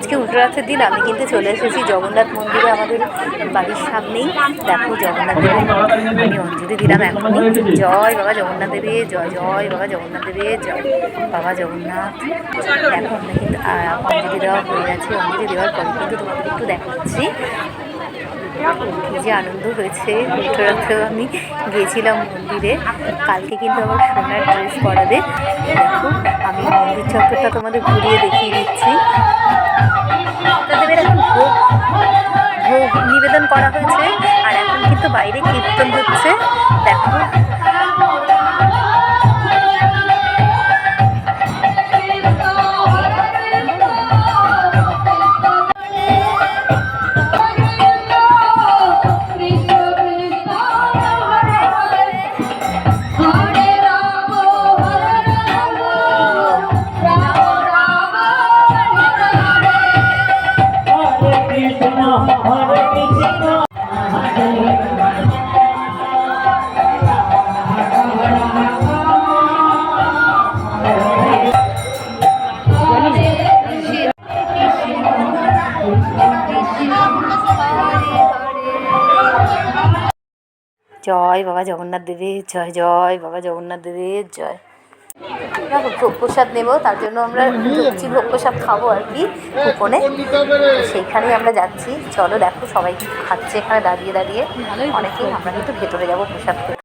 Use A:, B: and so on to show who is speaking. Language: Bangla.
A: আজকে উল্টোরথের দিন আমি কিন্তু চলে এসেছি জগন্নাথ মন্দিরে, আমাদের বাড়ির সামনেই। দেখো জগন্নাথ দেবের আমি অঞ্জলি দিলাম এখনই। জয় বাবা জগন্নাথ দেবে, জয় জয় বাবা জগন্নাথ দেবে, জয় বাবা জগন্নাথ। এখন আমরা কিন্তু অঞ্জলি দেওয়া হয়ে গেছে। অঞ্জলি দেওয়ার পরে কিন্তু তোমাদের একটু দেখাচ্ছি কী যে আনন্দ হয়েছে। উল্টোরথেও আমি গিয়েছিলাম মন্দিরে, কালকে কিন্তু আমার সোনার ড্রেস পরাবে। দেখো আমি মন্দির চত্বরটা তোমাদের ঘুরিয়ে দেখিয়ে দিচ্ছি। তাদের এখন ভোগ ভোগ নিবেদন করা হয়েছে, আর এখন কিন্তু বাইরে কীর্তন হচ্ছে। দেখো জয় বাবা জগন্নাথ দেবের জয়, জয় বাবা জগন্নাথ দেবের জয়। দেখো ভোগ প্রসাদ নেবো, তার জন্য আমরা ঢুকছি, ভোগ প্রসাদ খাবো আর কি কুপনে, সেইখানেই আমরা যাচ্ছি। চলো দেখো সবাই কিন্তু খাচ্ছে এখানে দাঁড়িয়ে দাঁড়িয়ে অনেকেই। আমরা কিন্তু ভেতরে যাবো প্রসাদ খেতে।